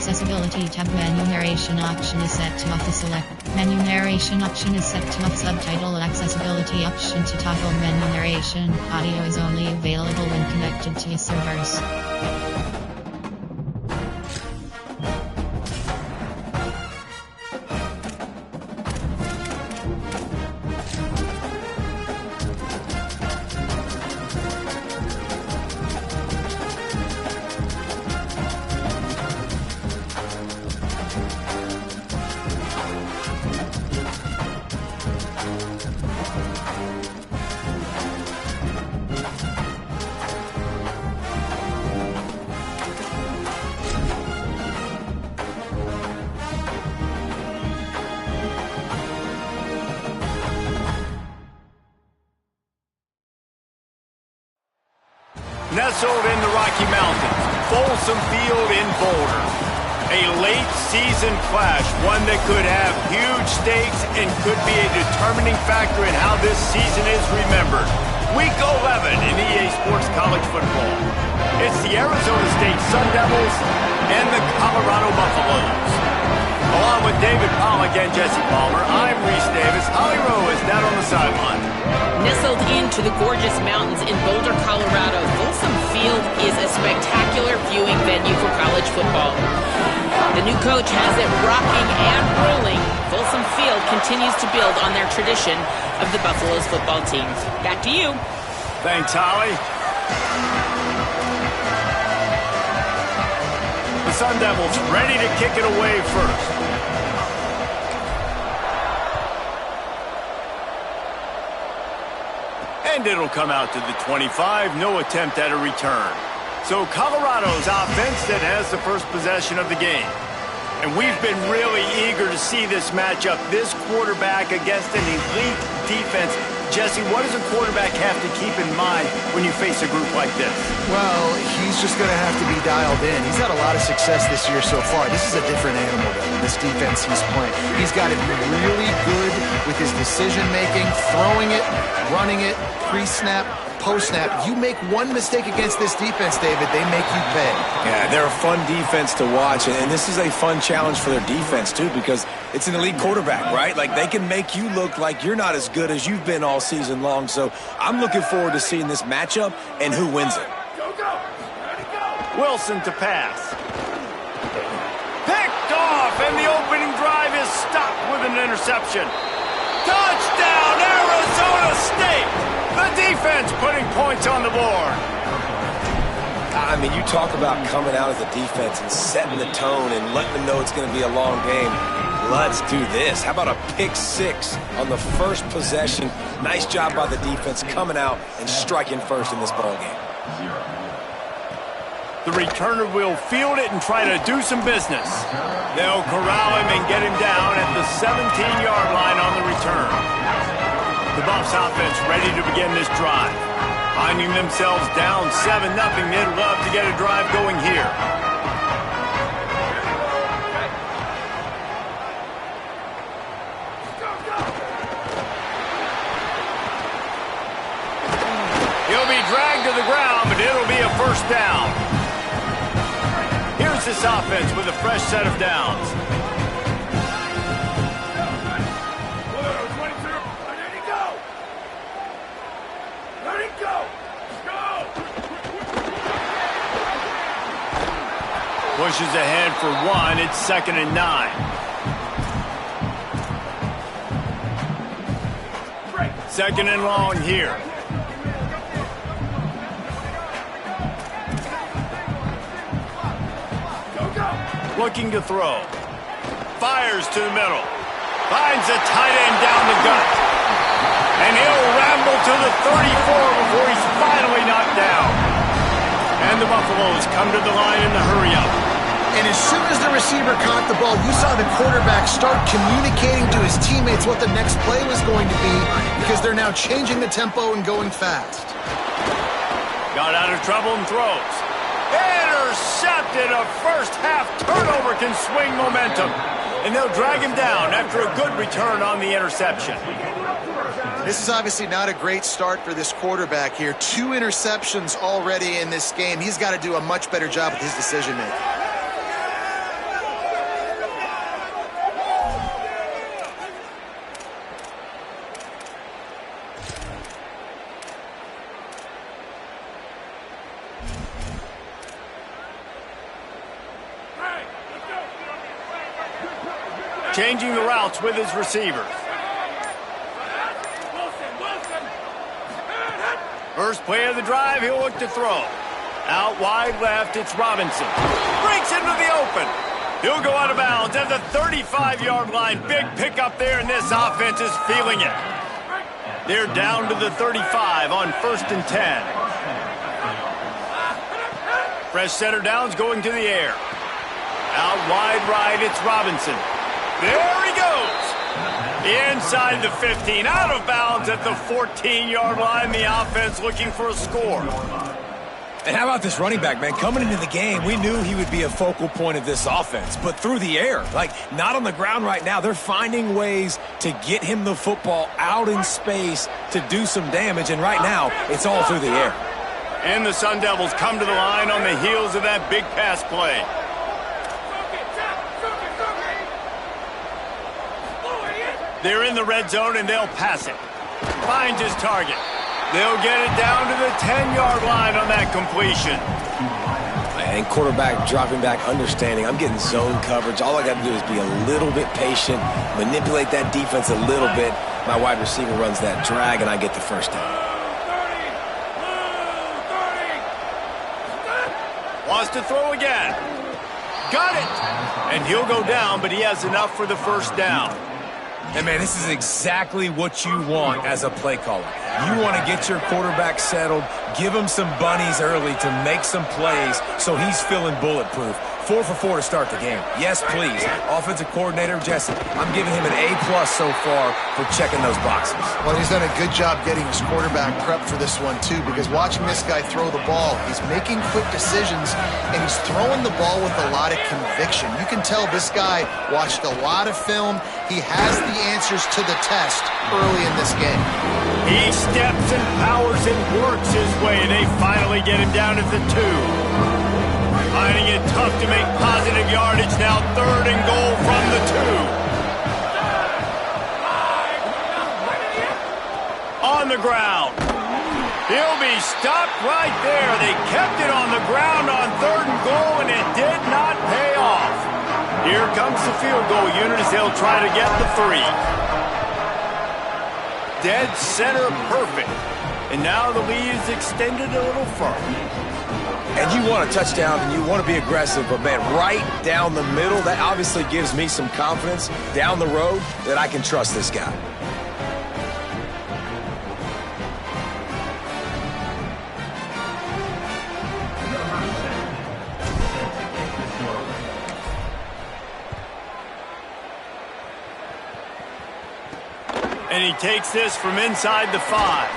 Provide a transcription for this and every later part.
Accessibility tab. Menu narration option is set to off. Select menu narration option is set to off. Subtitle accessibility option to toggle menu narration. Audio is only available when connected to your servers. Nestled in the Rocky Mountains, Folsom Field in Boulder. A late-season clash, one that could have huge stakes and could be a determining factor in how this season is remembered. Week 11 in EA Sports College Football. It's the Arizona State Sun Devils and the Colorado Buffaloes. Along with David Pollack and Jesse Palmer, I'm Reese Davis. Holly Rowe is down on the sideline. Nestled into the gorgeous mountains in Boulder, Colorado, Folsom Field is a spectacular viewing venue for college football. The new coach has it rocking and rolling. Folsom Field continues to build on their tradition of the Buffaloes football team. Back to you. Thanks, Holly. The Sun Devils ready to kick it away first. And it'll come out to the 25, no attempt at a return. So Colorado's offense that has the first possession of the game. And we've been really eager to see this matchup, this quarterback against an elite defense. Jesse, what does a quarterback have to keep in mind when you face a group like this? Well, he's just going to have to be dialed in. He's had a lot of success this year so far. This is a different animal than this defense he's playing. He's got to be really good with his decision-making, throwing it, running it, pre-snap, post-snap. You make one mistake against this defense, David, they make you pay. Yeah, they're a fun defense to watch, and this is a fun challenge for their defense, too, because it's an elite quarterback, right? Like, they can make you look like you're not as good as you've been all season long, so I'm looking forward to seeing this matchup and who wins it. Wilson to pass. Picked off, and the opening drive is stopped with an interception. Touchdown, Arizona State! The defense putting points on the board. I mean, you talk about coming out as a defense and setting the tone and letting them know it's going to be a long game. Let's do this. How about a pick six on the first possession? Nice job by the defense coming out and striking first in this ball game. The returner will field it and try to do some business. They'll corral him and get him down at the 17-yard line on the return. The Buffs offense ready to begin this drive. Finding themselves down 7-0, they'd love to get a drive going here. He'll be dragged to the ground, but it'll be a first down. Here's this offense with a fresh set of downs. Pushes ahead for one. It's 2nd and 9. Second and long here. Looking to throw. Fires to the middle. Finds a tight end down the gut. And he'll ramble to the 34 before he's finally knocked down. And the Buffaloes come to the line in the hurry-up. And as soon as the receiver caught the ball, you saw the quarterback start communicating to his teammates what the next play was going to be because they're now changing the tempo and going fast. Got out of trouble and throws. Intercepted. A first-half turnover can swing momentum. And they'll drag him down after a good return on the interception. This is obviously not a great start for this quarterback here. 2 interceptions already in this game. He's got to do a much better job with his decision-making. Changing the routes with his receivers. First play of the drive, he'll look to throw. Out wide left, it's Robinson. Breaks into the open. He'll go out of bounds at the 35-yard line. Big pickup there, and this offense is feeling it. They're down to the 35 on 1st and 10. Fresh center downs going to the air. Out wide right, it's Robinson. There he goes. Inside the 15, out of bounds at the 14-yard line. The offense looking for a score. And how about this running back, man? Coming into the game, we knew he would be a focal point of this offense, but through the air, like not on the ground right now. They're finding ways to get him the football out in space to do some damage, and right now, it's all through the air. And the Sun Devils come to the line on the heels of that big pass play. They're in the red zone, and they'll pass it. Finds his target. They'll get it down to the 10-yard line on that completion. And quarterback dropping back, understanding I'm getting zone coverage. All I got to do is be a little bit patient, manipulate that defense a little bit. My wide receiver runs that drag, and I get the first down. Wants to throw again. Got it. And he'll go down, but he has enough for the first down. And, man, this is exactly what you want as a play caller. You want to get your quarterback settled, give him some bunnies early to make some plays so he's feeling bulletproof. 4 for 4 to start the game. Yes, please. Offensive coordinator Jesse, I'm giving him an A+ so far for checking those boxes. Well, he's done a good job getting his quarterback prepped for this one, too, because watching this guy throw the ball, he's making quick decisions, and he's throwing the ball with a lot of conviction. You can tell this guy watched a lot of film. He has the answers to the test early in this game. He steps and powers and works his way. They finally get him down at the 2. Finding it tough to make positive yardage now. 3rd and goal from the 2. On the ground. He'll be stopped right there. They kept it on the ground on 3rd and goal, and it did not pay off. Here comes the field goal unit as they'll try to get the 3. Dead center perfect. And now the lead is extended a little further. And you want a touchdown and you want to be aggressive, but, man, right down the middle, that obviously gives me some confidence down the road that I can trust this guy. And he takes this from inside the 5.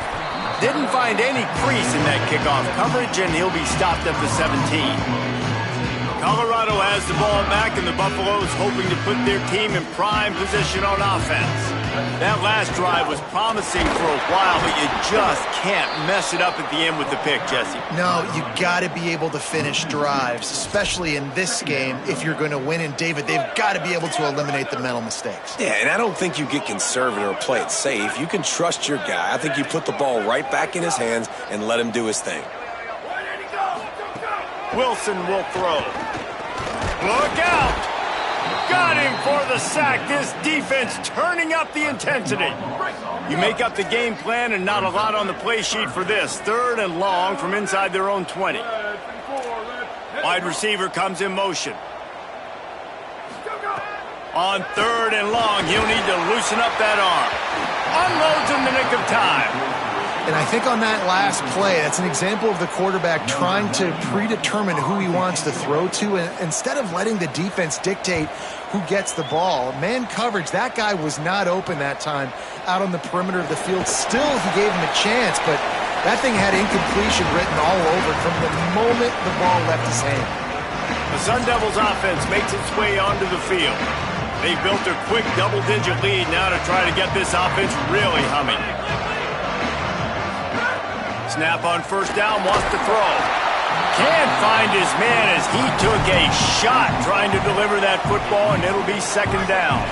Didn't find any crease in that kickoff coverage, and he'll be stopped at the 17. Colorado has the ball back, and the Buffaloes hoping to put their team in prime position on offense. That last drive was promising for a while, but you just can't mess it up at the end with the pick, Jesse. No, you got to be able to finish drives, especially in this game. If you're going to win, and David, they've got to be able to eliminate the mental mistakes. Yeah, and I don't think you get conservative or play it safe. You can trust your guy. I think you put the ball right back in his hands and let him do his thing. Wilson will throw. Look out! Got him for the sack. This defense turning up the intensity. You make up the game plan and not a lot on the play sheet for this. 3rd and long from inside their own 20. Wide receiver comes in motion. On 3rd and long, he'll need to loosen up that arm. Unloads in the nick of time. And I think on that last play, that's an example of the quarterback trying to predetermine who he wants to throw to, and instead of letting the defense dictate who gets the ball. Man coverage, that guy was not open that time out on the perimeter of the field. Still, he gave him a chance, but that thing had incompletion written all over it from the moment the ball left his hand. The Sun Devils offense makes its way onto the field. They've built a quick double-digit lead now to try to get this offense really humming. Snap on 1st down, wants to throw. Can't find his man as he took a shot trying to deliver that football, and it'll be 2nd down.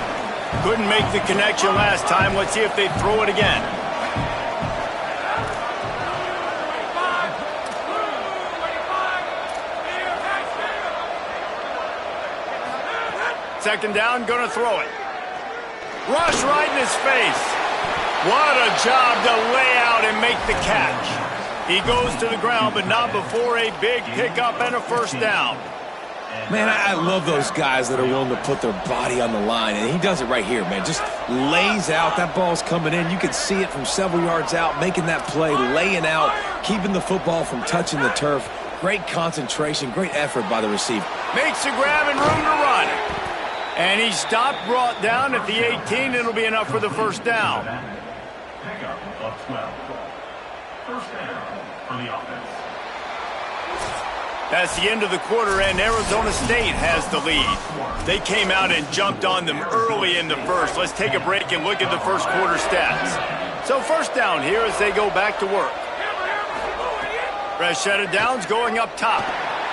Couldn't make the connection last time. Let's see if they throw it again. Second down, gonna throw it. Rush right in his face. What a job to lay out and make the catch. He goes to the ground, but not before a big pickup and a first down. Man, I love those guys that are willing to put their body on the line, and he does it right here, man. Just lays out. That ball's coming in. You can see it from several yards out, making that play, laying out, keeping the football from touching the turf. Great concentration, great effort by the receiver. Makes a grab and room to run. And he stopped, brought down at the 18. It'll be enough for the first down. Pickup of 12. First down for the offense. That's the end of the quarter, and Arizona State has the lead. They came out and jumped on them early in the first. Let's take a break and look at the first quarter stats. So first down here as they go back to work. Rashad Downs going up top,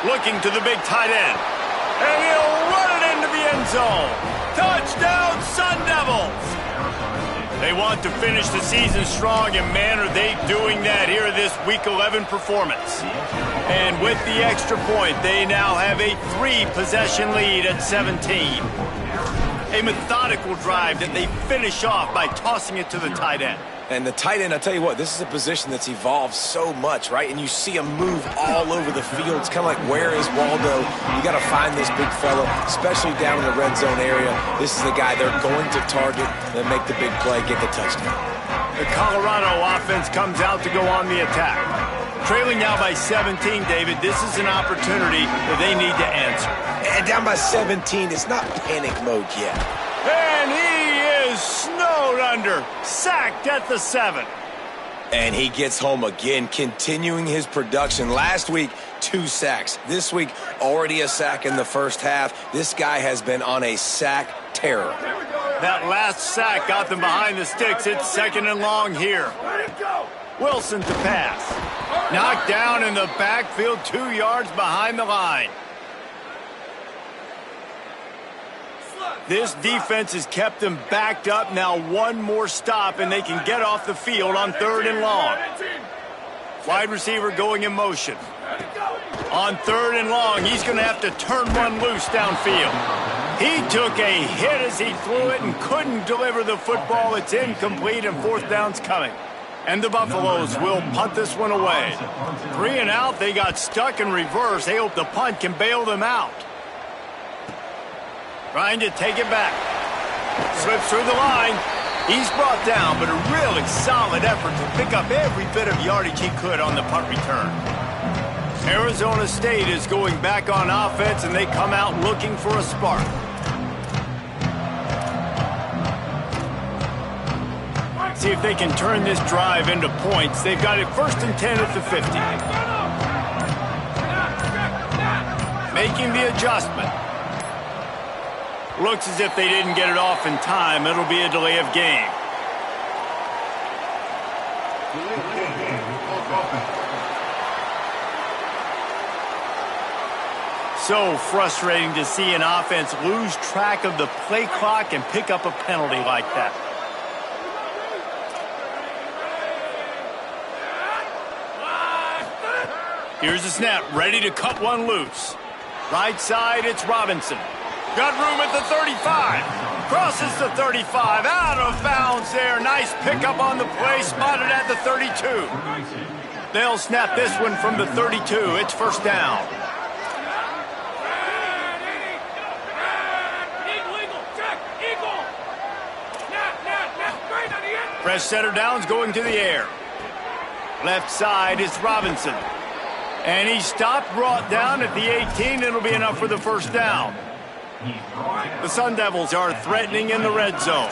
looking to the big tight end. And he'll run it into the end zone. Touchdown, Sun Devils! They want to finish the season strong, and man, are they doing that here in this Week 11 performance. And with the extra point, they now have a 3-possession lead at 17. A methodical drive that they finish off by tossing it to the tight end. And the tight end, I'll tell you what, this is a position that's evolved so much, right? And you see him move all over the field. It's kind of like, where is Waldo? You got to find this big fella, especially down in the red zone area. This is the guy they're going to target and make the big play, get the touchdown. The Colorado offense comes out to go on the attack. Trailing now by 17, David, this is an opportunity that they need to answer. And down by 17, it's not panic mode yet. And he is snowed under, sacked at the 7. And he gets home again, continuing his production. Last week, 2 sacks. This week, already a sack in the first half. This guy has been on a sack terror. That last sack got them behind the sticks. It's second and long here. Wilson to pass. Knocked down in the backfield, 2 yards behind the line. This defense has kept them backed up. Now one more stop, and they can get off the field on 3rd and long. Wide receiver going in motion. On 3rd and long, he's going to have to turn one loose downfield. He took a hit as he threw it and couldn't deliver the football. It's incomplete, and 4th down's coming. And the Buffaloes will punt this one away. 3 and out, they got stuck in reverse. They hope the punt can bail them out. Trying to take it back. Slips through the line. He's brought down, but a really solid effort to pick up every bit of yardage he could on the punt return. Arizona State is going back on offense, and they come out looking for a spark. See if they can turn this drive into points. They've got it 1st and 10 at the 50. Making the adjustment. Looks as if they didn't get it off in time. It'll be a delay of game. So frustrating to see an offense lose track of the play clock and pick up a penalty like that. Here's the snap, ready to cut one loose. Right side, it's Robinson. Got room at the 35. Crosses the 35. Out of bounds there. Nice pickup on the play. Spotted at the 32. They'll snap this one from the 32. It's 1st down. Fresh center downs going to the air. Left side is Robinson. And he stopped, brought down at the 18. It'll be enough for the 1st down. The Sun Devils are threatening in the red zone.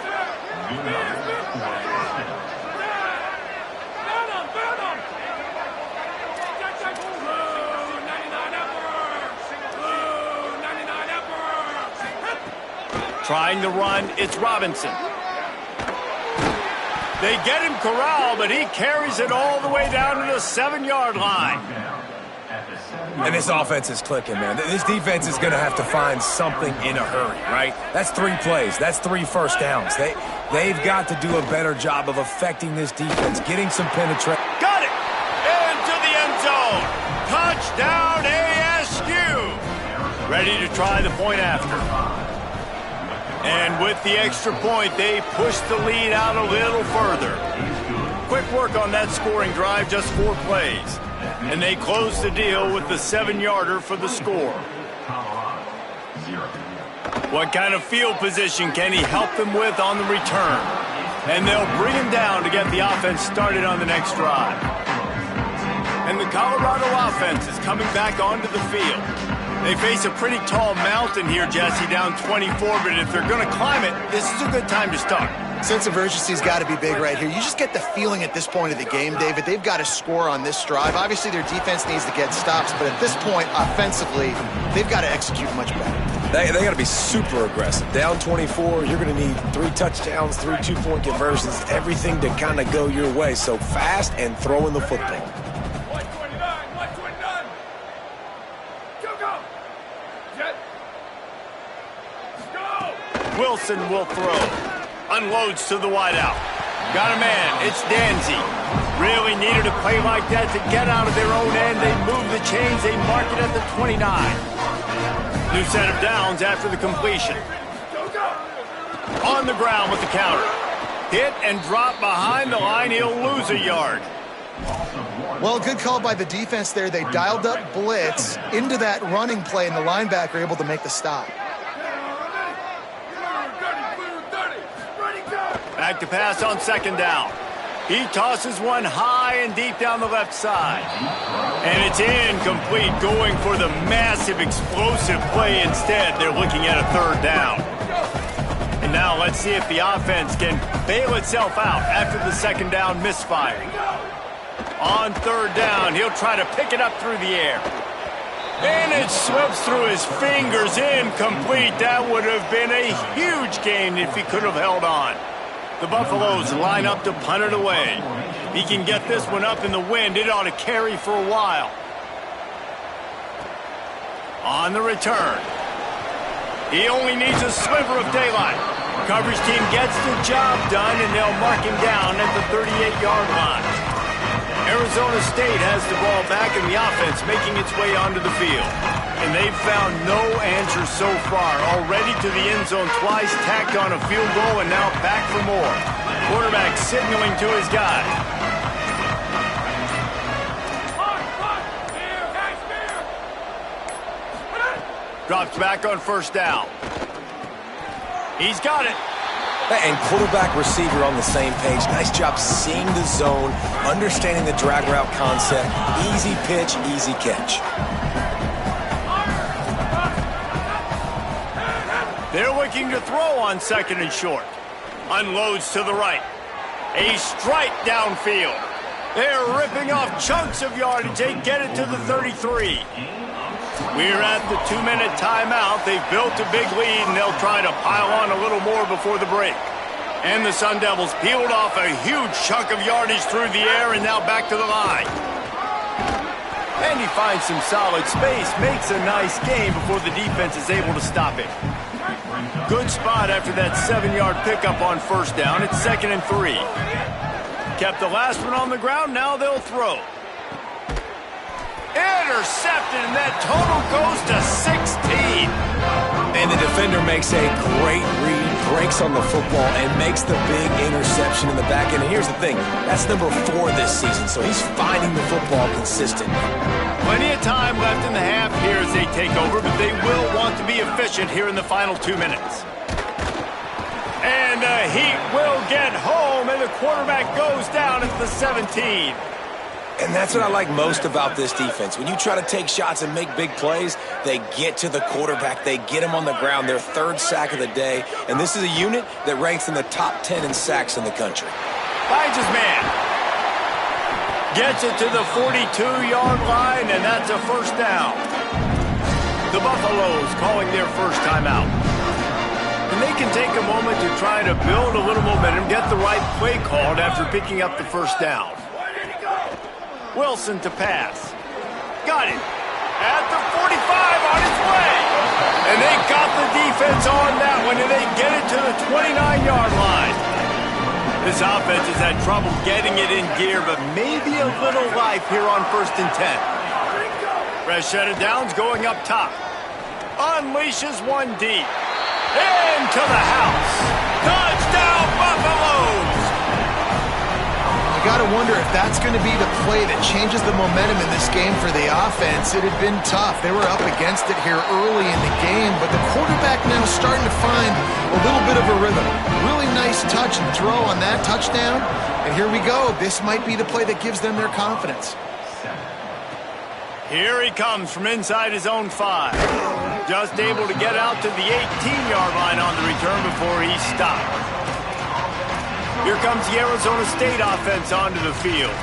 Trying to run, it's Robinson. They get him corralled, but he carries it all the way down to the 7-yard line. And this offense is clicking, man. This defense is going to have to find something in a hurry, right? That's 3 plays. That's 3 first downs. They've got to do a better job of affecting this defense, getting some penetration. Got it! Into the end zone. Touchdown ASU. Ready to try the point after. And with the extra point, they push the lead out a little further. Quick work on that scoring drive, just 4 plays. And they close the deal with the 7-yarder for the score. What kind of field position can he help them with on the return? And they'll bring him down to get the offense started on the next drive. And the Colorado offense is coming back onto the field. They face a pretty tall mountain here, Jesse, down 24, but if they're going to climb it, this is a good time to start. Sense of urgency's got to be big right here. You just get the feeling at this point of the game, David, they've got to score on this drive. Obviously, their defense needs to get stops, but at this point, offensively, they've got to execute much better. They got to be super aggressive. Down 24, you're going to need 3 touchdowns, 3 2-point conversions, everything to kind of go your way. So fast and throwing the football. Wilson will throw. Unloads to the wideout. Got a man. It's Danzy. Really needed a play like that to get out of their own end. They move the chains. They mark it at the 29. New set of downs after the completion. On the ground with the counter. Hit and drop behind the line. He'll lose a yard. Well, good call by the defense there. They dialed up blitz into that running play, and the linebacker able to make the stop. Back to pass on 2nd down. He tosses one high and deep down the left side. And it's incomplete, going for the massive explosive play instead. They're looking at a 3rd down. And now let's see if the offense can bail itself out after the 2nd down misfire. On 3rd down, he'll try to pick it up through the air. And it slips through his fingers, incomplete. That would have been a huge gain if he could have held on. The Buffaloes line up to punt it away. He can get this one up in the wind. It ought to carry for a while. On the return. He only needs a sliver of daylight. Coverage team gets the job done, and they'll mark him down at the 38-yard line. Arizona State has the ball back in the offense, making its way onto the field. And they've found no answer so far. Already to the end zone twice, tacked on a field goal, and now back for more. Quarterback signaling to his guy. Drops back on 1st down. He's got it. And quarterback receiver on the same page. Nice job seeing the zone, understanding the drag route concept. Easy pitch, easy catch. They're looking to throw on 2nd and short. Unloads to the right. A strike downfield. They're ripping off chunks of yardage. They get it to the 33. We're at the 2-minute timeout. They've built a big lead, and they'll try to pile on a little more before the break. And the Sun Devils peeled off a huge chunk of yardage through the air, and now back to the line. And he finds some solid space, makes a nice gain before the defense is able to stop it. Good spot after that 7-yard pickup on 1st down. It's 2nd and 3. Kept the last one on the ground. Now they'll throw. Intercepted, and that total goes to 16. And the defender makes a great read, breaks on the football, and makes the big interception in the back end. And here's the thing, that's number 4 this season, so he's finding the football consistently. Plenty of time left in the half here as they take over, but they will want to be efficient here in the final 2 minutes. And the Heat will get home, and the quarterback goes down at the 17. And that's what I like most about this defense. When you try to take shots and make big plays, they get to the quarterback. They get him on the ground, their 3rd sack of the day. And this is a unit that ranks in the top 10 in sacks in the country. Finds his man. Gets it to the 42-yard line, and that's a 1st down. The Buffaloes calling their first timeout. And they can take a moment to try to build a little momentum, get the right play called after picking up the 1st down. Wilson to pass. Got it. At the 45 on his way. And they got the defense on that one, and they get it to the 29-yard line. This offense has had trouble getting it in gear, but maybe a little life here on 1st and 10. Fresh set of downs going up top. Unleashes one deep. Into the house. Touchdown, Buffaloes! You got to wonder if that's going to be the play that changes the momentum in this game for the offense. It had been tough. They were up against it here early in the game, but the quarterback now starting to find a little bit of a rhythm. Really nice touch and throw on that touchdown. And here we go. This might be the play that gives them their confidence. Here he comes from inside his own 5. Just able to get out to the 18-yard line on the return before he stopped. Here comes the Arizona State offense onto the field.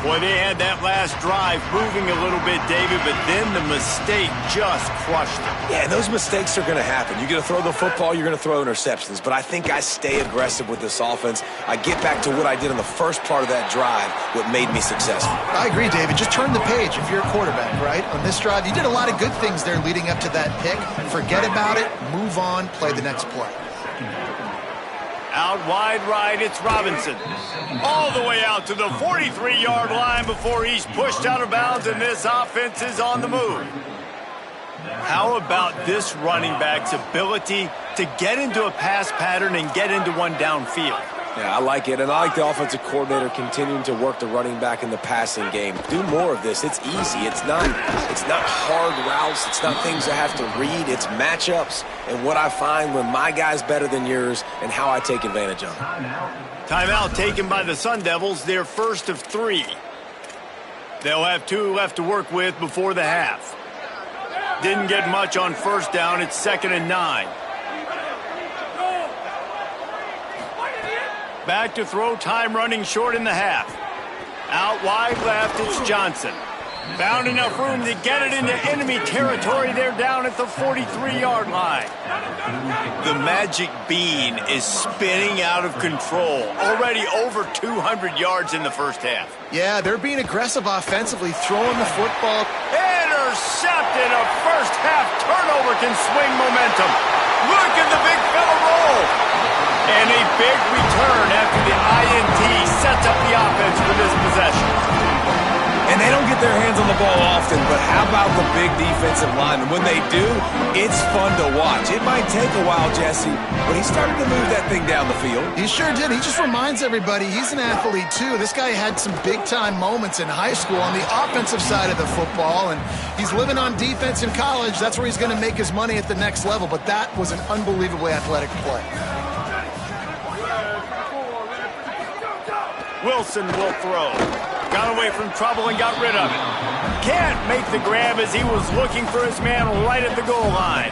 Boy, they had that last drive moving a little bit, David, but then the mistake just crushed them. Yeah, those mistakes are going to happen. You're going to throw the football, you're going to throw interceptions. But I think I stay aggressive with this offense. I get back to what I did in the first part of that drive, what made me successful. I agree, David. Just turn the page if you're a quarterback, right? On this drive, you did a lot of good things there leading up to that pick. Forget about it, move on, play the next play. Out wide right, it's Robinson. All the way out to the 43-yard line before he's pushed out of bounds, and this offense is on the move. How about this running back's ability to get into a pass pattern and get into one downfield? Yeah, I like it, and I like the offensive coordinator continuing to work the running back in the passing game. Do more of this. It's easy. It's not hard routes. It's not things I have to read. It's matchups and what I find when my guy's better than yours and how I take advantage of it. Timeout taken by the Sun Devils, their first of 3. They'll have 2 left to work with before the half. Didn't get much on first down. It's 2nd and 9. Back to throw, time running short in the half. Out wide left, it's Johnson. Found enough room to get it into enemy territory. They're down at the 43-yard line. The magic bean is spinning out of control. Already over 200 yards in the first half. Yeah, they're being aggressive offensively, throwing the football. Intercepted. A first half turnover can swing momentum. Look at the big fella roll. And a big return after the INT sets up the offense for this possession. And they don't get their hands on the ball often, but how about the big defensive line? And when they do, it's fun to watch. It might take a while, Jesse, but he started to move that thing down the field. He sure did. He just reminds everybody he's an athlete, too. This guy had some big-time moments in high school on the offensive side of the football, and he's living on defense in college. That's where he's going to make his money at the next level, but that was an unbelievably athletic play. Wilson will throw. Got away from trouble and got rid of it. Can't make the grab as he was looking for his man right at the goal line.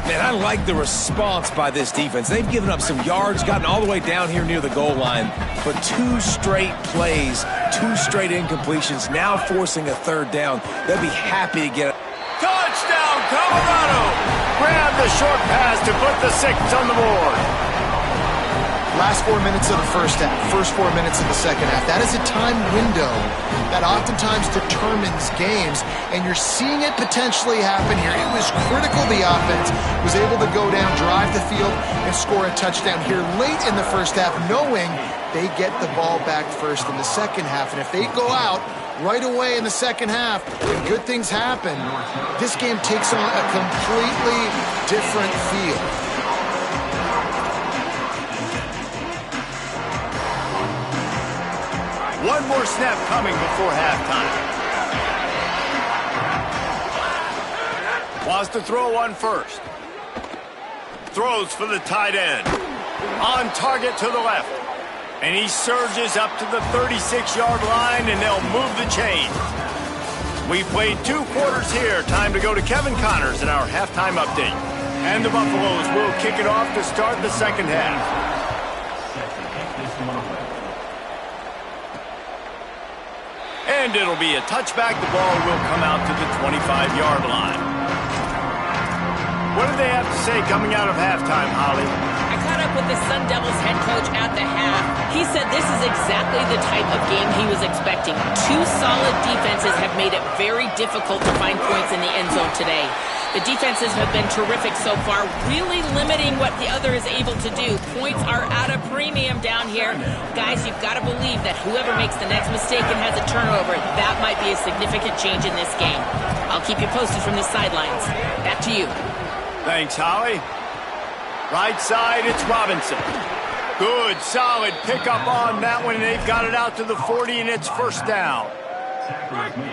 Man, I like the response by this defense. They've given up some yards, gotten all the way down here near the goal line, but 2 straight plays, 2 straight incompletions, now forcing a 3rd down. They'll be happy to get it. Touchdown, Colorado! Grab the short pass to put the 6 on the board. Last 4 minutes of the first half, first 4 minutes of the second half. That is a time window that oftentimes determines games, and you're seeing it potentially happen here. It was critical the offense was able to go down, drive the field, and score a touchdown here late in the first half, knowing they get the ball back first in the second half. And if they go out right away in the second half and good things happen, this game takes on a completely different feel. One more snap coming before halftime. Wants to throw on first. Throws for the tight end. On target to the left. And he surges up to the 36-yard line, and they'll move the chains. We played 2 quarters here. Time to go to Kevin Connors in our halftime update. And the Buffaloes will kick it off to start the second half. And it'll be a touchback. The ball will come out to the 25-yard line. What do they have to say coming out of halftime, Holly? I caught up with the Sun Devils head coach at the half. He said this is exactly the type of game he was expecting. 2 solid defenses have made it very difficult to find points in the end zone today. The defenses have been terrific so far, really limiting what the other is able to do. Points are at a premium down here. Guys, you've got to believe that whoever makes the next mistake and has a turnover, that might be a significant change in this game. I'll keep you posted from the sidelines. Back to you. Thanks, Holly. Right side, it's Robinson. Good, solid pickup on that one, and they've got it out to the 40, and it's first down.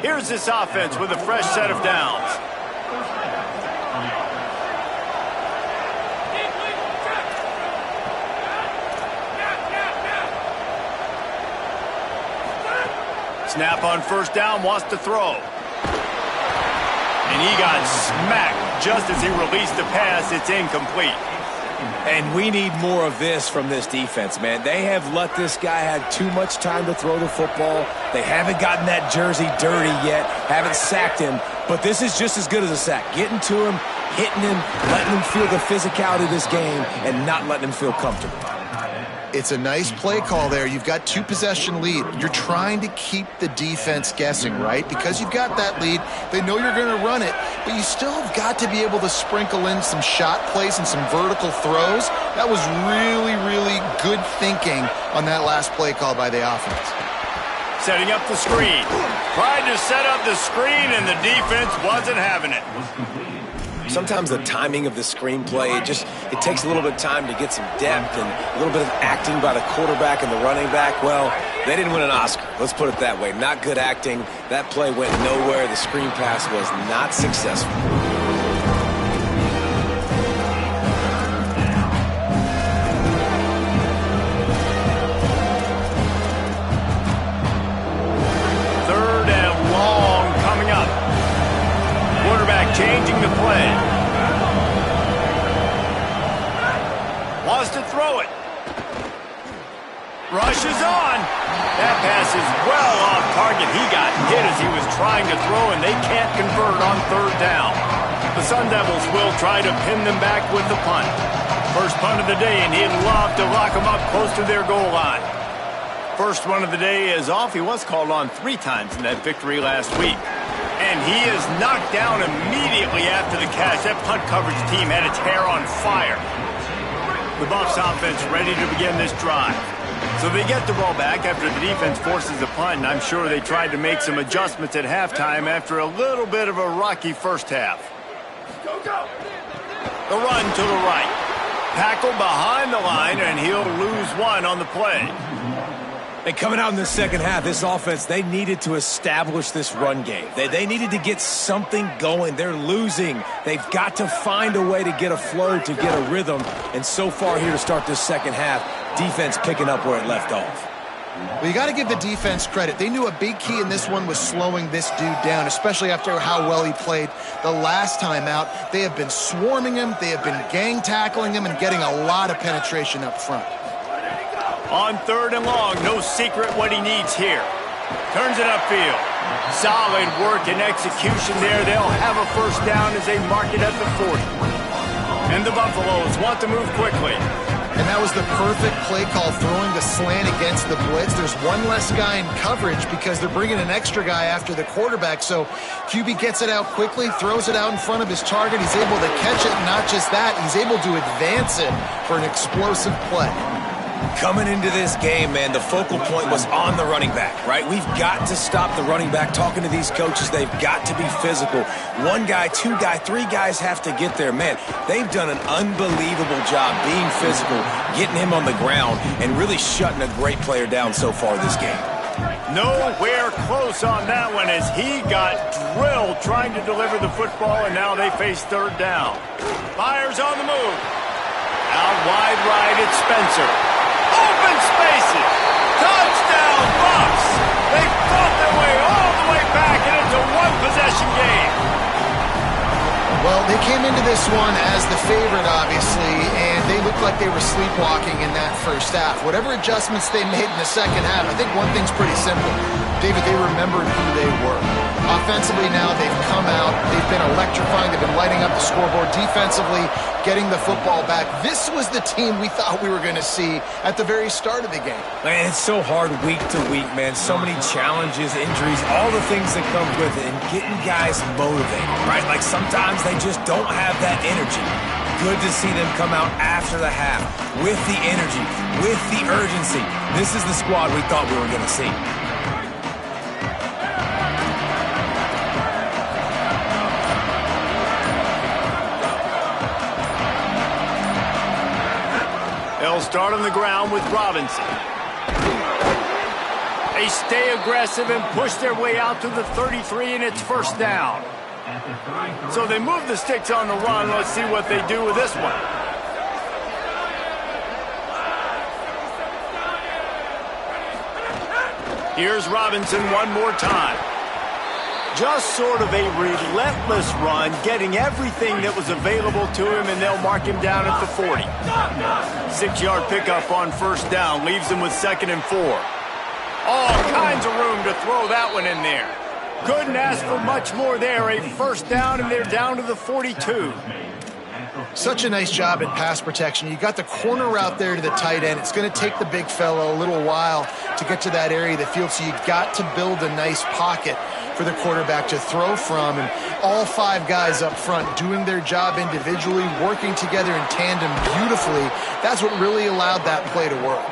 Here's this offense with a fresh set of downs. Snap on first down, wants to throw. And he got smacked just as he released the pass. It's incomplete. And we need more of this from this defense, man. They have let this guy have too much time to throw the football. They haven't gotten that jersey dirty yet, haven't sacked him. But this is just as good as a sack. Getting to him, hitting him, letting him feel the physicality of this game, and not letting him feel comfortable. It's a nice play call there. You've got 2-possession lead. You're trying to keep the defense guessing, right? Because you've got that lead. They know you're going to run it, but you still have got to be able to sprinkle in some shot plays and some vertical throws. That was really, really good thinking on that last play call by the offense. Setting up the screen. Tried to set up the screen, and the defense wasn't having it. Sometimes the timing of the screenplay, it takes a little bit of time to get some depth and a little bit of acting by the quarterback and the running back. Well, they didn't win an Oscar. Let's put it that way. Not good acting. That play went nowhere. The screen pass was not successful. Third and long coming up. Quarterback changing the play. Wants to throw it. Rushes on. That pass is well off target. He got hit as he was trying to throw, and they can't convert on third down. The Sun Devils will try to pin them back with the punt. First punt of the day, and he'd love to lock them up close to their goal line. First one of the day is off. He was called on 3 times in that victory last week. And he is knocked down immediately after the catch. That punt coverage team had its hair on fire. The Buffs offense ready to begin this drive. So they get the ball back after the defense forces the punt, and I'm sure they tried to make some adjustments at halftime after a little bit of a rocky first half. The run to the right. Tackle behind the line, and he'll lose one on the play. And coming out in the second half, this offense, they needed to establish this run game. They needed to get something going. They're losing. They've got to find a way to get a flow, to get a rhythm. And so far here to start this second half, defense picking up where it left off. Well, you got to give the defense credit. They knew a big key in this one was slowing this dude down, especially after how well he played the last time out. They have been swarming him. They have been gang tackling him and getting a lot of penetration up front. On third and long, no secret what he needs here. Turns it upfield. Solid work and execution there. They'll have a first down as they mark it at the 40. And the Buffaloes want to move quickly. And that was the perfect play call, throwing the slant against the blitz. There's one less guy in coverage because they're bringing an extra guy after the quarterback. So QB gets it out quickly, throws it out in front of his target. He's able to catch it. Not just that, he's able to advance it for an explosive play. Coming into this game, man, the focal point was on the running back, right? We've got to stop the running back. Talking to these coaches, they've got to be physical. 1 guy, 2 guy, 3 guys have to get there. Man, they've done an unbelievable job being physical, getting him on the ground, and really shutting a great player down so far this game. Nowhere close on that one as he got drilled trying to deliver the football, and now they face third down. Fires on the move. Out wide right, it's Spencer. Open spaces. Touchdown, Buffs. They fought their way all the way back, and it's a 1-possession game. Well, they came into this one as the favorite, obviously, and they looked like they were sleepwalking in that first half. Whatever adjustments they made in the second half, I think one thing's pretty simple. David, they remembered who they were. Offensively now, they've come out. They've been electrifying. They've been lighting up the scoreboard. Defensively, getting the football back. This was the team we thought we were going to see at the very start of the game. Man, it's so hard week to week, man. So many challenges, injuries, all the things that come with it, and getting guys motivated, right? Like sometimes they just don't have that energy. Good to see them come out after the half with the energy, with the urgency. This is the squad we thought we were going to see. They'll start on the ground with Robinson. They stay aggressive and push their way out to the 33, and it's first down. So they move the sticks on the run. Let's see what they do with this one. Here's Robinson one more time. Just sort of a relentless run, getting everything that was available to him, and they'll mark him down at the 40. 6-yard pickup on first down, leaves him with 2nd and 4. All kinds of room to throw that one in there. Couldn't ask for much more there. A first down, and they're down to the 42. Such a nice job in pass protection. You got the corner route there to the tight end. It's going to take the big fella a little while to get to that area of the field, so you got to build a nice pocket for the quarterback to throw from. And all 5 guys up front doing their job individually, working together in tandem beautifully. That's what really allowed that play to work.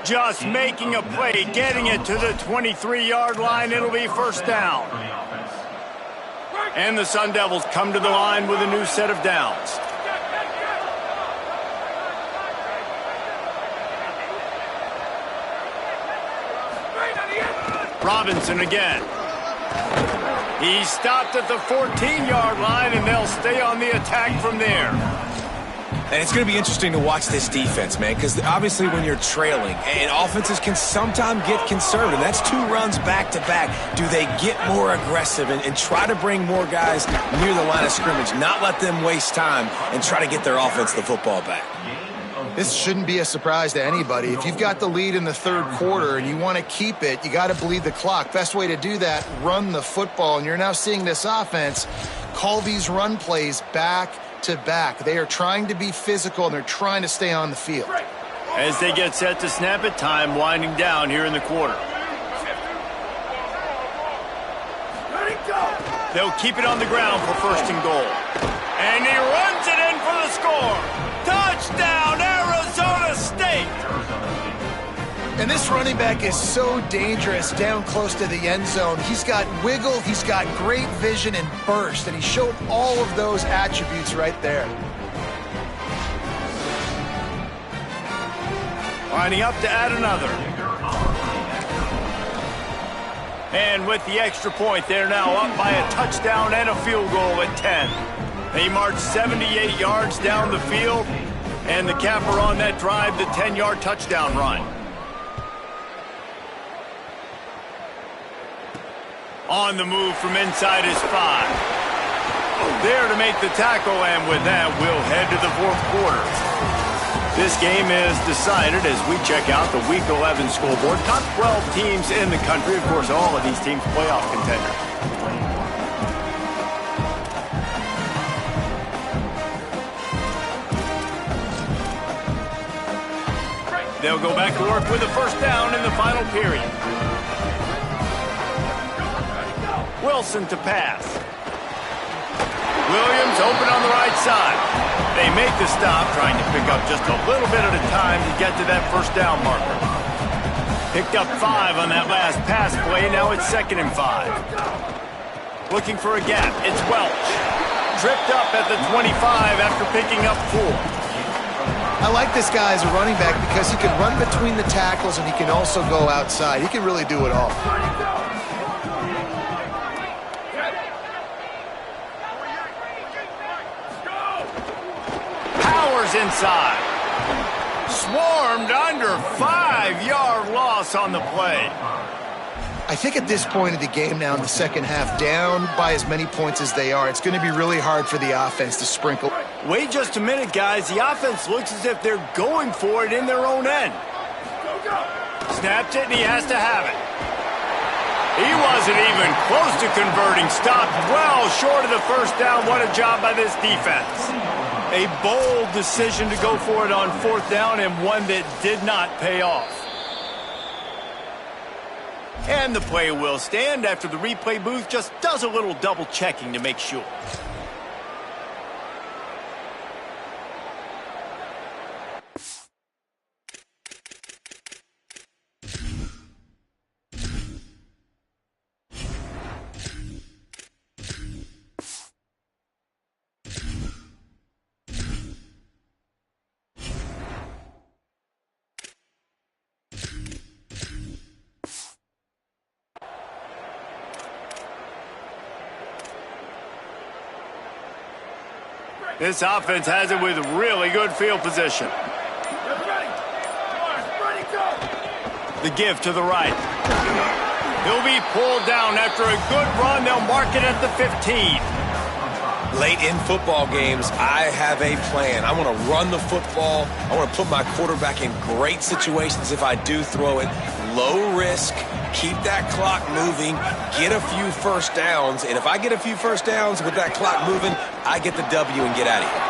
Just making a play, getting it to the 23-yard line. It'll be first down. And the Sun Devils come to the line with a new set of downs. Robinson again. He stopped at the 14-yard line, and they'll stay on the attack from there. And it's going to be interesting to watch this defense, man, because obviously when you're trailing, and offenses can sometimes get conservative. That's 2 runs back-to-back. Do they get more aggressive and try to bring more guys near the line of scrimmage, not let them waste time, and try to get their offense the football back? This shouldn't be a surprise to anybody. If you've got the lead in the 3rd quarter and you want to keep it, you got to bleed the clock. Best way to do that, run the football. And you're now seeing this offense call these run plays back to back. They are trying to be physical, and they're trying to stay on the field. As they get set to snap it, time winding down here in the quarter. They'll keep it on the ground for 1st and goal. And he runs it in for the score. Touchdown, Arizona State! And this running back is so dangerous down close to the end zone. He's got wiggle, he's got great vision and burst, and he showed all of those attributes right there. Lining up to add another. And with the extra point, they're now up by a touchdown and a field goal at 10. They march 78 yards down the field, and the capper on that drive, the 10-yard touchdown run. On the move from inside his 5. There to make the tackle, and with that, we'll head to the 4th quarter. This game is decided as we check out the Week 11 scoreboard. Top 12 teams in the country. Of course, all of these teams playoff contenders. They'll go back to work with a first down in the final period. Wilson to pass. Williams open on the right side. They make the stop, trying to pick up just a little bit at a time to get to that first down marker. Picked up 5 on that last pass play. Now it's 2nd and 5. Looking for a gap. It's Welch. Tripped up at the 25 after picking up 4. I like this guy as a running back because he can run between the tackles and he can also go outside. He can really do it all. Powers inside. Swarmed under. 5-yard loss on the play. I think at this point of the game now in the second half, down by as many points as they are, it's going to be really hard for the offense to sprinkle. Wait just a minute, guys. The offense looks as if they're going for it in their own end. Snapped it, and he has to have it. He wasn't even close to converting. Stopped well short of the first down. What a job by this defense. A bold decision to go for it on 4th down, and one that did not pay off. And the play will stand after the replay booth just does a little double checking to make sure. This offense has it with really good field position. The give to the right. He'll be pulled down after a good run. They'll mark it at the 15. Late in football games, I have a plan. I want to run the football. I want to put my quarterback in great situations if I do throw it. Low risk, keep that clock moving, get a few first downs. And if I get a few first downs with that clock moving, I get the W and get out of here.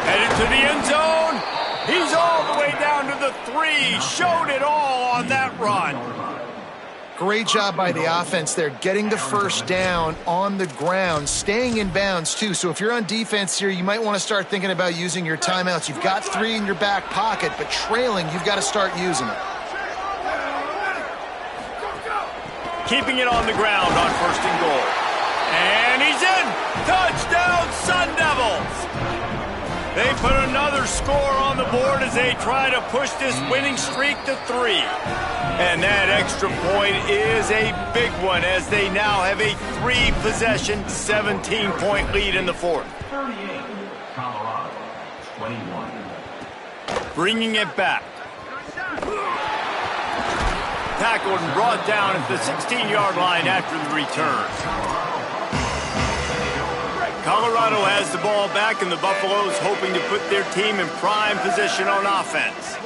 Headed to the end zone. He's all the way down to the 3. Showed it all on that run. Great job by the offense there, getting the first down on the ground, staying in bounds too. So if you're on defense here, you might want to start thinking about using your timeouts. You've got 3 in your back pocket, but trailing, you've got to start using it. Keeping it on the ground on 1st and goal. And he's in! Touchdown, Sun Devils! They put another score on the board as they try to push this winning streak to 3. And that extra point is a big one as they now have a 3-possession, 17-point lead in the 4th. 38, Colorado, 21. Bringing it back. Tackled and brought down at the 16-yard line after the return. Colorado has the ball back, and the Buffaloes hoping to put their team in prime position on offense.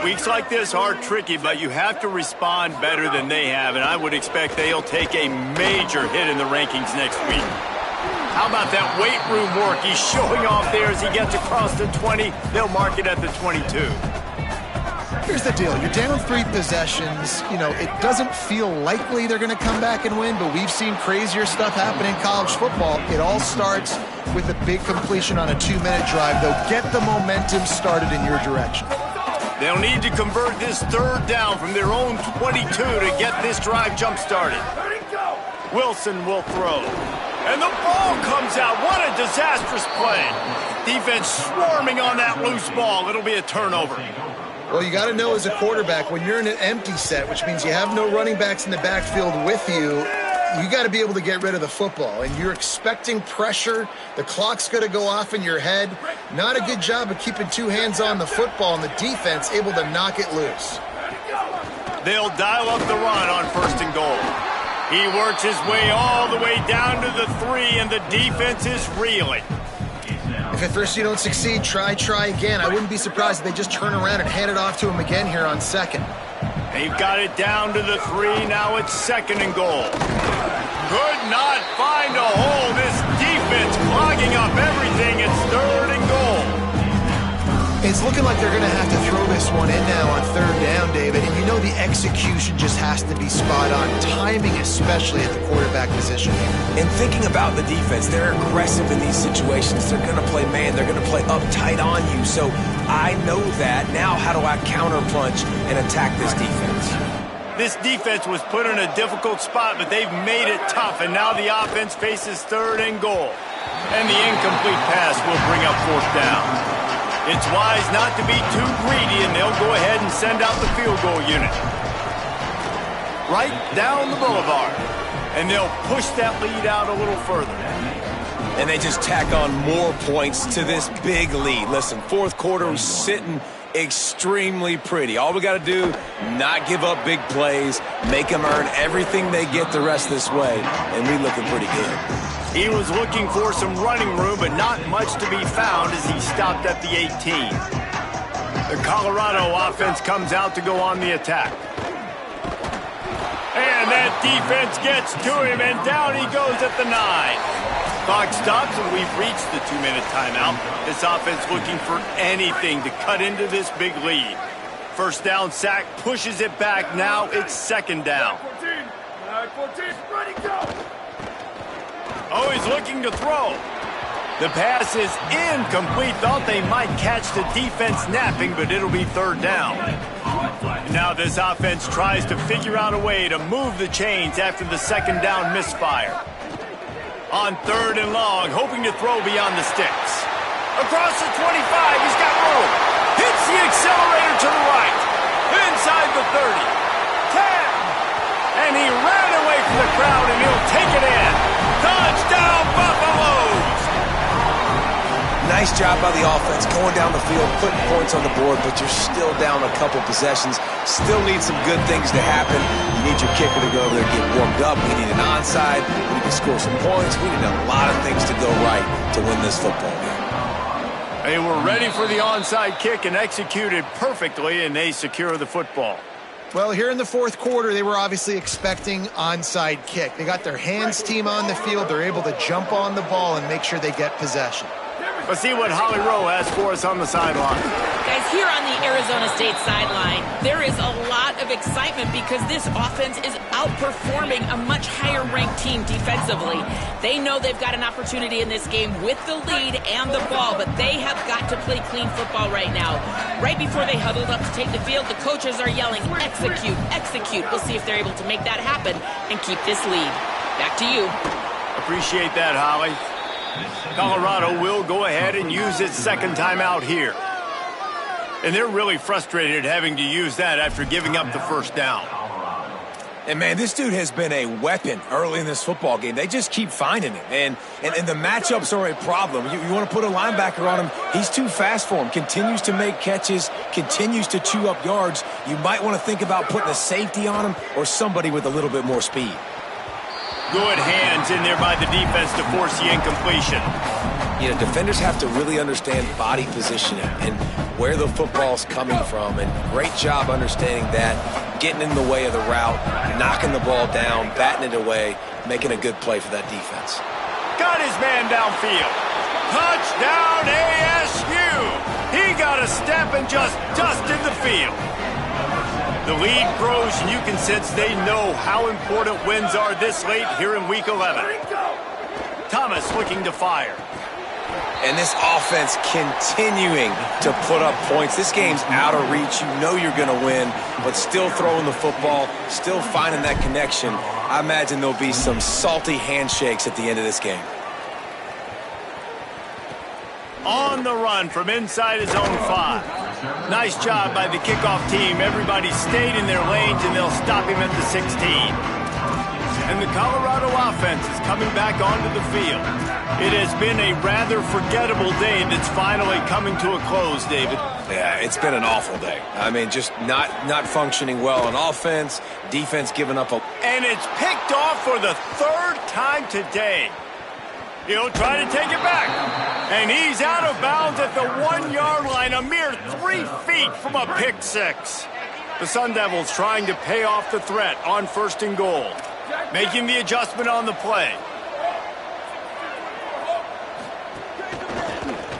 Weeks like this are tricky, but you have to respond better than they have, and I would expect they'll take a major hit in the rankings next week. How about that weight room work he's showing off there as he gets across the 20? They'll mark it at the 22. Here's the deal. You're down 3 possessions. You know, it doesn't feel likely they're going to come back and win, but we've seen crazier stuff happen in college football. It all starts with a big completion on a 2-minute drive. They'll get the momentum started in your direction. They'll need to convert this 3rd down from their own 22 to get this drive jump-started. Wilson will throw. And the ball comes out. What a disastrous play. Defense swarming on that loose ball. It'll be a turnover. Well, you got to know as a quarterback, when you're in an empty set, which means you have no running backs in the backfield with you, you got to be able to get rid of the football. And you're expecting pressure. The clock's going to go off in your head. Not a good job of keeping 2 hands on the football, and the defense able to knock it loose. They'll dial up the run on 1st and goal. He works his way all the way down to the 3, and the defense is reeling. If at first you don't succeed, try again. I wouldn't be surprised if they just turn around and hand it off to him again here on 2nd. They've got it down to the 3. Now it's 2nd and goal. Could not find a hole. This defense clogging up everything. It's 3rd and goal. It's looking like they're going to have to throw this one in now on 3rd down, David. And you know the execution just has to be spot on. Timing, especially at the quarterback position. And thinking about the defense, they're aggressive in these situations. They're going to play man. They're going to play uptight on you. So I know that. Now how do I counterpunch and attack this defense? This defense was put in a difficult spot, but they've made it tough. And now the offense faces 3rd and goal. And the incomplete pass will bring up 4th down. It's wise not to be too greedy, and they'll go ahead and send out the field goal unit. Right down the boulevard. And they'll push that lead out a little further. And they just tack on more points to this big lead. Listen, 4th quarter was sitting extremely pretty. All we got to do, not give up big plays, make them earn everything they get the rest of this way, and we looking pretty good. He was looking for some running room, but not much to be found as he stopped at the 18. The Colorado offense comes out to go on the attack. And that defense gets to him, and down he goes at the 9. Clock stops, and we've reached the 2-minute timeout. This offense looking for anything to cut into this big lead. 1st down sack pushes it back. Now it's 2nd down. 14, ready, go! Oh, he's looking to throw. The pass is incomplete. Thought they might catch the defense napping, but it'll be 3rd down. Now this offense tries to figure out a way to move the chains after the 2nd down misfire. On 3rd and long, hoping to throw beyond the sticks. Across the 25, he's got room. Hits the accelerator to the right. Inside the 30. 10. And he ran away from the crowd, and he'll take it in. Touchdown, Buffaloes! Nice job by the offense going down the field, putting points on the board, but you're still down a couple possessions. Still need some good things to happen. You need your kicker to go over there and get warmed up. We need an onside. We need to score some points. We need a lot of things to go right to win this football game. They were ready for the onside kick and executed perfectly, and they secure the football. Well, here in the fourth quarter, they were obviously expecting onside kick. They got their hands team on the field. They're able to jump on the ball and make sure they get possession. Let's see what Holly Rowe has for us on the sideline. Guys, here on the Arizona State sideline, there is a lot of excitement because this offense is outperforming a much higher-ranked team defensively. They know they've got an opportunity in this game with the lead and the ball, but they have got to play clean football right now. Right before they huddled up to take the field, the coaches are yelling, execute, execute. We'll see if they're able to make that happen and keep this lead. Back to you. Appreciate that, Holly. Colorado will go ahead and use its second timeout here. And they're really frustrated having to use that after giving up the first down. And, man, this dude has been a weapon early in this football game. They just keep finding him. And the matchups are a problem. You want to put a linebacker on him, he's too fast for him. Continues to make catches, continues to chew up yards. You might want to think about putting a safety on him or somebody with a little bit more speed. Good hands in there by the defense to force the incompletion. You know, defenders have to really understand body positioning and where the football's coming from. And great job understanding that, getting in the way of the route, knocking the ball down, batting it away, making a good play for that defense. Got his man downfield. Touchdown ASU! He got a step and just dusted the field. The lead grows, and you can sense they know how important wins are this late here in Week 11. Thomas looking to fire. And this offense continuing to put up points. This game's out of reach. You know you're going to win, but still throwing the football, still finding that connection. I imagine there'll be some salty handshakes at the end of this game. On the run from inside his own 5. Nice job by the kickoff team. Everybody stayed in their lanes, and they'll stop him at the 16. And the Colorado offense is coming back onto the field. It has been a rather forgettable day that's finally coming to a close, David. Yeah, it's been an awful day. I mean, just not functioning well on offense, defense giving up a... And it's picked off for the third time today. He'll try to take it back. And he's out of bounds at the 1-yard line, a mere 3 feet from a pick six. The Sun Devils trying to pay off the threat on 1st and goal. Making the adjustment on the play.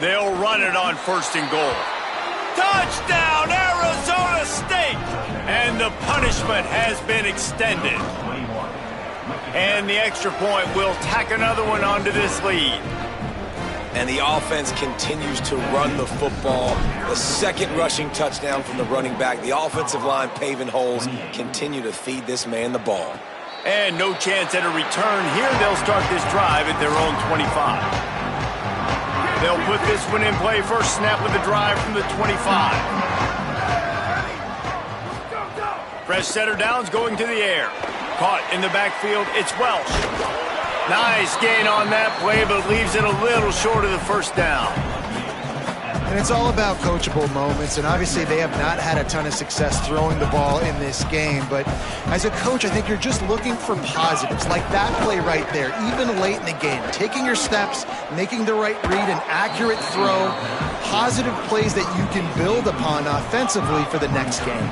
They'll run it on 1st and goal. Touchdown, Arizona State! And the punishment has been extended. And the extra point will tack another one onto this lead. And the offense continues to run the football. The second rushing touchdown from the running back. The offensive line paving holes. Continue to feed this man the ball. And no chance at a return here. They'll start this drive at their own 25. They'll put this one in play. First snap of the drive from the 25. Fresh setter downs going to the air. Caught in the backfield, it's Welsh. Nice gain on that play, but leaves it a little short of the first down. And it's all about coachable moments, and obviously they have not had a ton of success throwing the ball in this game, but as a coach, I think you're just looking for positives, like that play right there, even late in the game. Taking your steps, making the right read, an accurate throw, positive plays that you can build upon offensively for the next game.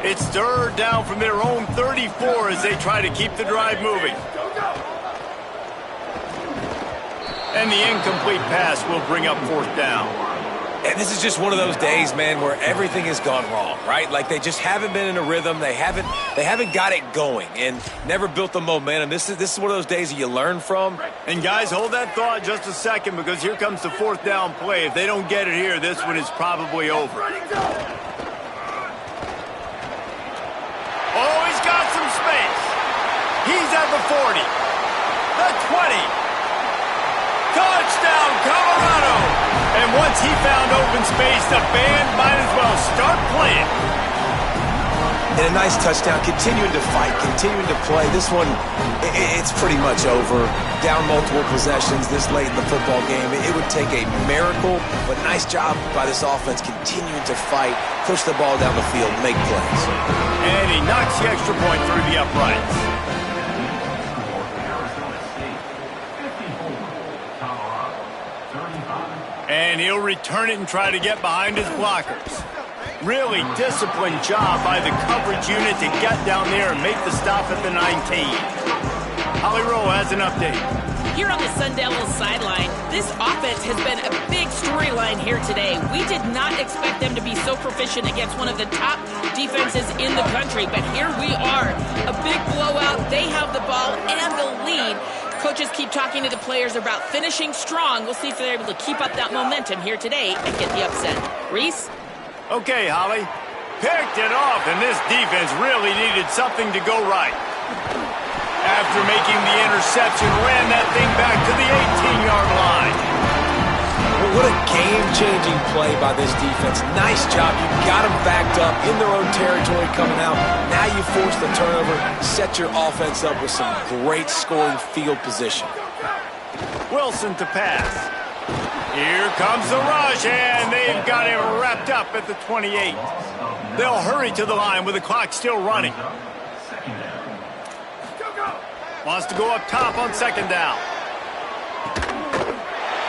It's third down from their own 34 as they try to keep the drive moving. And the incomplete pass will bring up 4th down. And this is just one of those days, man, where everything has gone wrong, right? Like they just haven't been in a rhythm. They haven't got it going and never built the momentum. This is one of those days that you learn from. And guys, hold that thought just a second, because here comes the 4th down play. If they don't get it here, this one is probably over. Oh, he's got some space. He's at the 40, the 20. Touchdown, Colorado! And once he found open space, the band might as well start playing. And a nice touchdown, continuing to fight, continuing to play. This one, it's pretty much over. Down multiple possessions this late in the football game. It would take a miracle, but nice job by this offense continuing to fight, push the ball down the field, make plays. And he knocks the extra point through the uprights. And he'll return it and try to get behind his blockers. Really disciplined job by the coverage unit to get down there and make the stop at the 19. Holly Rowe has an update. Here on the Sun Devils sideline, this offense has been a big storyline here today. We did not expect them to be so proficient against one of the top defenses in the country, but here we are. A big blowout. They have the ball and the lead. Coaches keep talking to the players about finishing strong. We'll see if they're able to keep up that momentum here today and get the upset. Reese? Okay, Holly. Picked it off, and this defense really needed something to go right. After making the interception, ran that thing back to the 18-yard line. Well, what a game-changing play by this defense. Nice job. You got them backed up in their own territory coming out. Now you force the turnover, set your offense up with some great scoring field position. Wilson to pass. Here comes the rush, and they've got him wrapped up at the 28. They'll hurry to the line with the clock still running. Wants to go up top on second down.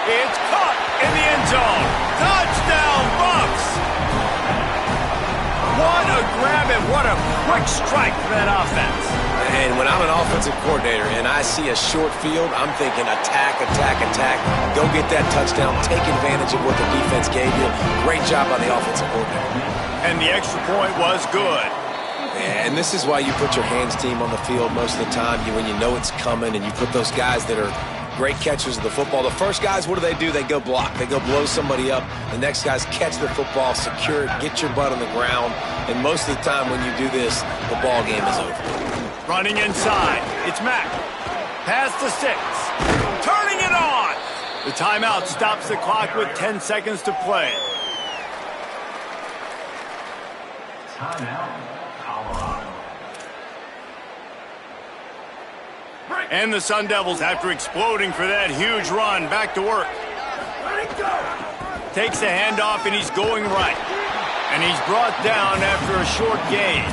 It's caught in the end zone. Touchdown, Bucks! What a grab and what a quick strike for that offense. And when I'm an offensive coordinator and I see a short field, I'm thinking attack, attack, attack. Go get that touchdown. Take advantage of what the defense gave you. Great job by the offensive coordinator. And the extra point was good. And this is why you put your hands team on the field most of the time. When you know it's coming and you put those guys that are great catchers of the football. The first guys, what do? They go block. They go blow somebody up. The next guys catch the football, secure it, get your butt on the ground. And most of the time when you do this, the ball game is over. Running inside. It's Mack. Pass to 6. Turning it on. The timeout stops the clock with 10 seconds to play. Timeout, Colorado. And the Sun Devils, after exploding for that huge run, back to work. Takes the handoff, and he's going right. And he's brought down after a short gain.